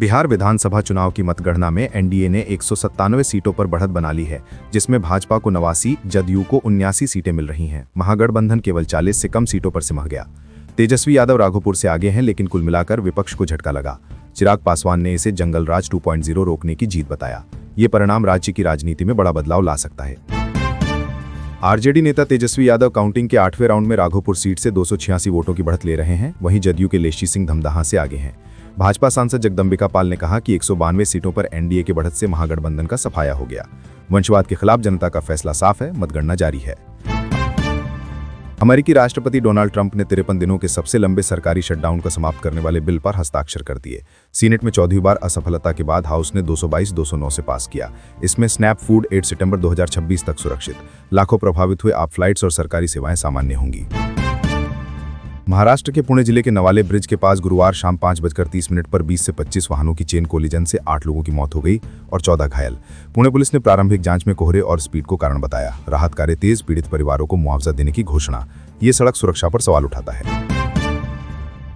बिहार विधानसभा चुनाव की मतगणना में एनडीए ने 197 सीटों पर बढ़त बना ली है, जिसमें भाजपा को 89, जदयू को 79 सीटें मिल रही हैं। महागठबंधन केवल 40 से कम सीटों पर सिमट गया। तेजस्वी यादव राघोपुर से आगे हैं, लेकिन कुल मिलाकर विपक्ष को झटका लगा। चिराग पासवान ने इसे जंगल राज 2.0 रोकने की जीत बताया। ये परिणाम राज्य की राजनीति में बड़ा बदलाव ला सकता है। आरजेडी नेता तेजस्वी यादव काउंटिंग के 8वें राउंड में राघोपुर सीट से 286 वोटों की बढ़त ले रहे हैं। वहीं जदयू के लेशी सिंह धमदाहा से आगे हैं। भाजपा सांसद जगदंबिका पाल ने कहा कि 192 सीटों पर एनडीए के बढ़त से महागठबंधन का सफाया हो गया। वंशवाद के खिलाफ जनता का फैसला साफ है, मतगणना जारी है। अमेरिकी राष्ट्रपति डोनाल्ड ट्रंप ने 53 दिनों के सबसे लंबे सरकारी शटडाउन को समाप्त करने वाले बिल पर हस्ताक्षर कर दिए। सीनेट में 14वीं बार असफलता के बाद हाउस ने 222-209 से पास किया। इसमें स्नैप फूड 8 सितंबर 2026 तक सुरक्षित। लाखों प्रभावित हुए आप फ्लाइट्स और सरकारी सेवाएं सामान्य होंगी। महाराष्ट्र के पुणे जिले के नवाले ब्रिज के पास गुरुवार शाम 5:30 पर 20 से 25 वाहनों की चेन कोलिजन से 8 लोगों की मौत हो गई और 14 घायल। पुणे पुलिस ने प्रारंभिक जांच में कोहरे और स्पीड को कारण बताया। राहत कार्य तेज, पीड़ित परिवारों को मुआवजा देने की घोषणा। ये सड़क सुरक्षा पर सवाल उठाता है।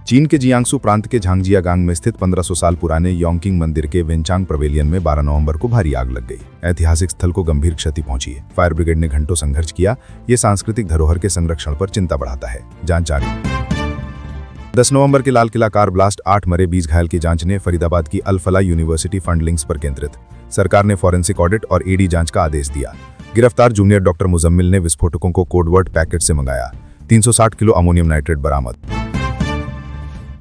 चीन के जियांगसू प्रांत के झांगजियागांग में स्थित 1500 साल पुराने योंगकिंग मंदिर के वेंचांग पवेलियन में 12 नवंबर को भारी आग लग गई। ऐतिहासिक स्थल को गंभीर क्षति पहुंची है। फायर ब्रिगेड ने घंटों संघर्ष किया। ये सांस्कृतिक धरोहर के संरक्षण पर चिंता बढ़ाता है। जांच जारी। 10 नवंबर के लाल किला कार ब्लास्ट 8 मरे 20 घायल की जांच ने फरीदाबाद की अल फलाह यूनिवर्सिटी फंड लिंक्स पर केंद्रित। सरकार ने फॉरेंसिक ऑडिट और ईडी जांच का आदेश दिया। गिरफ्तार जूनियर डॉक्टर मुजम्मिल ने विस्फोटकों को कोडवर्ड पैकेट से मंगाया। 360 किलो अमोनियम नाइट्रेट बरामद।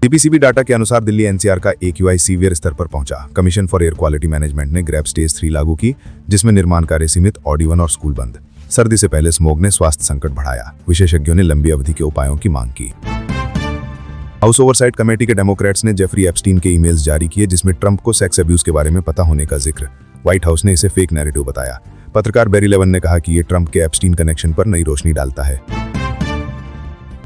सीपीसीबी डाटा के अनुसार दिल्ली एनसीआर का AQI सीवियर स्तर पर पहुंचा। Commission for air quality management ने ग्रैब स्टेज 3 लागू की, जिसमें निर्माण कार्य सीमित, ऑडी 1 और स्कूल बंद। सर्दी से पहले स्मोग ने स्वास्थ्य संकट बढ़ाया। विशेषज्ञों ने लंबी अवधि के उपायों की मांग की। हाउस ओवरसाइट कमेटी के डेमोक्रेट्स ने जेफरी एप्स्टीन के ईमेल्स जारी किए, जिसमें ट्रंप को सेक्स अब्यूज के बारे में पता होने का जिक्र। व्हाइट हाउस ने इसे फेक नैरेटिव बताया। पत्रकार बेरी लेवन ने कहा कि ये ट्रंप के एप्स्टीन कनेक्शन पर नई रोशनी डालता है।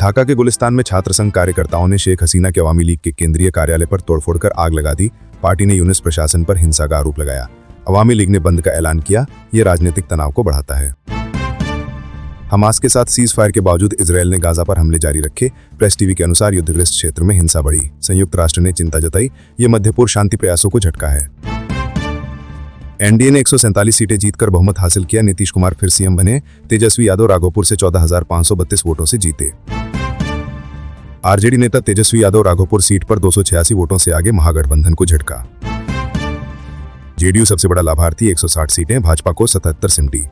ढाका के गुलिस्तान में छात्र संघ कार्यकर्ताओं ने शेख हसीना के अवामी लीग के केंद्रीय कार्यालय पर तोड़फोड़ कर आग लगा दी। पार्टी ने यूनिस प्रशासन पर हिंसा का आरोप लगाया। अवामी लीग ने बंद का ऐलान किया। ये राजनीतिक तनाव को बढ़ाता है। हमास के साथ सीज फायर के बावजूद इजरायल ने गाजा पर हमले जारी रखे। प्रेस टीवी के अनुसार युद्धग्रस्त क्षेत्र में हिंसा बढ़ी। संयुक्त राष्ट्र ने चिंता जताई। ये मध्य पूर्व शांति प्रयासों को झटका है। एनडीए ने 147 सीटें जीतकर बहुमत हासिल किया। नीतीश कुमार फिर सीएम बने। तेजस्वी यादव राघोपुर से 14,532 वोटों से जीते। आरजेडी नेता तेजस्वी यादव राघोपुर सीट पर 286 वोटों से आगे, महागठबंधन को झटका। जेडीयू सबसे बड़ा लाभार्थी, 160 सीटें, भाजपा को 77 सिमटी।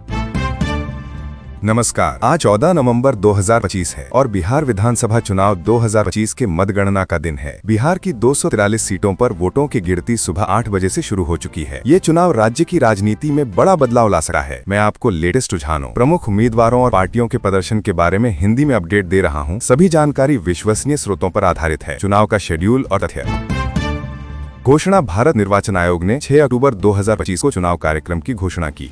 नमस्कार। आज 14 नवंबर 2025 है और बिहार विधानसभा चुनाव 2025 के मतगणना का दिन है। बिहार की 243 सीटों पर वोटों की गिनती सुबह 8 बजे से शुरू हो चुकी है। ये चुनाव राज्य की राजनीति में बड़ा बदलाव ला सकता है। मैं आपको लेटेस्ट रुझानों, प्रमुख उम्मीदवारों और पार्टियों के प्रदर्शन के बारे में हिंदी में अपडेट दे रहा हूँ। सभी जानकारी विश्वसनीय स्रोतों पर आधारित है। चुनाव का शेड्यूल और तथ्य। घोषणा। भारत निर्वाचन आयोग ने 6 अक्टूबर 2025 को चुनाव कार्यक्रम की घोषणा की।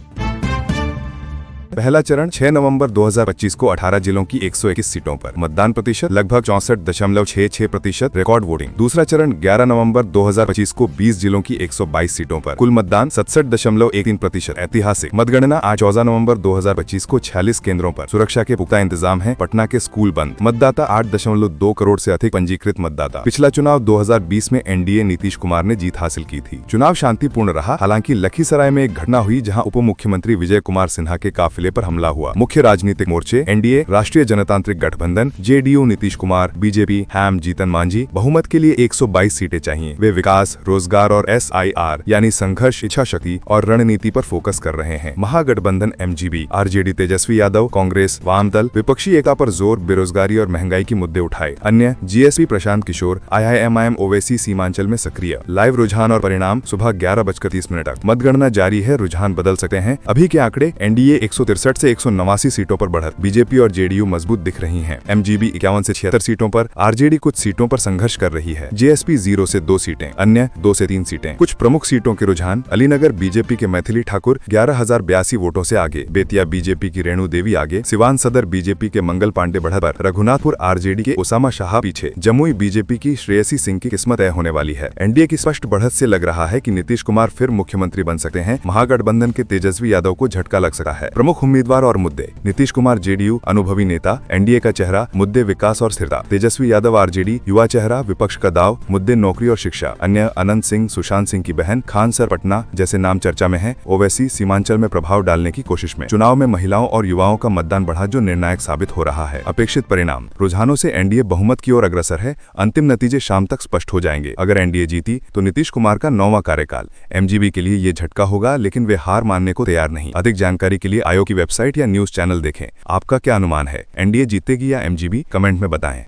पहला चरण 6 नवंबर 2025 को 18 जिलों की 121 सीटों पर। मतदान प्रतिशत लगभग 64.66%। Record voting. दूसरा चरण 11 नवंबर 2025 को 20 जिलों की 122 सीटों पर। कुल मतदान 67.13%। ऐतिहासिक मतगणना आज 14 नवंबर 2025 को 46 केंद्रों पर। सुरक्षा के पुख्ता इंतजाम है। पटना के स्कूल बंद। मतदाता 8.2 करोड़ से अधिक पंजीकृत मतदाता। पिछला चुनाव 2020 में एनडीए नीतीश कुमार ने जीत हासिल की थी। चुनाव शांतिपूर्ण रहा। हालांकि लखीसराय में एक घटना हुई, जहाँ उप मुख्यमंत्री विजय कुमार सिन्हा के काफिले पर हमला हुआ। मुख्य राजनीतिक मोर्चे एनडीए, राष्ट्रीय जनतांत्रिक गठबंधन, जेडीयू, नीतीश कुमार, बीजेपी, हैम, जीतन मांझी। बहुमत के लिए 122 सीटें चाहिए। वे विकास, रोजगार और SIR यानी संघर्ष, इच्छा शक्ति और रणनीति पर फोकस कर रहे हैं। महागठबंधन MGB, आरजेडी तेजस्वी यादव, कांग्रेस, वाम दल विपक्षी एकता पर जोर, बेरोजगारी और महंगाई की मुद्दे उठाए। अन्य GSP प्रशांत किशोर, IIMIM ओवैसी सीमांचल में सक्रिय। लाइव रुझान और परिणाम सुबह 11:30 तक। मतगणना जारी है। रुझान बदल सकते हैं। अभी के आंकड़े। एनडीए 163 से 189 सीटों पर बढ़त। बीजेपी और जेडीयू मजबूत दिख रही हैं। MGB 51 से 76 सीटों पर। आरजेडी कुछ सीटों पर संघर्ष कर रही है। JSP 0 से 2 सीटें। अन्य 2 से 3 सीटें। कुछ प्रमुख सीटों के रुझान। अलीनगर बीजेपी के मैथिली ठाकुर 11,082 वोटों से आगे। बेतिया बीजेपी की रेणु देवी आगे। सिवान सदर बीजेपी के मंगल पांडे बढ़त पर। रघुनाथपुर आरजेडी के ओसामा शाह पीछे। जमुई बीजेपी की श्रेयसी सिंह की किस्मत तय होने वाली है। एनडीए की स्पष्ट बढ़त से लग रहा है कि नीतीश कुमार फिर मुख्यमंत्री बन सकते हैं। महागठबंधन के तेजस्वी यादव को झटका लग सकता है। प्रमुख प्रमुख उम्मीदवार और मुद्दे। नीतीश कुमार जेडीयू अनुभवी नेता, एनडीए का चेहरा, मुद्दे विकास और स्थिरता। तेजस्वी यादव आरजेडी युवा चेहरा, विपक्ष का दाव, मुद्दे नौकरी और शिक्षा। अन्य अनंत सिंह, सुशांत सिंह की बहन, खान सर पटना जैसे नाम चर्चा में हैं। ओवैसी सीमांचल में प्रभाव डालने की कोशिश में। चुनाव में महिलाओं और युवाओं का मतदान बढ़ा जो निर्णायक साबित हो रहा है। अपेक्षित परिणाम। रुझानों से एनडीए बहुमत की ओर अग्रसर है। अंतिम नतीजे शाम तक स्पष्ट हो जाएंगे। अगर एनडीए जीती तो नीतीश कुमार का 9वां कार्यकाल। एमजीबी के लिए ये झटका होगा, लेकिन वे हार मानने को तैयार नहीं। अधिक जानकारी के लिए आयोग की वेबसाइट या न्यूज चैनल देखें। आपका क्या अनुमान है, एनडीए जीतेगी या एमजीबी? कमेंट में बताएं।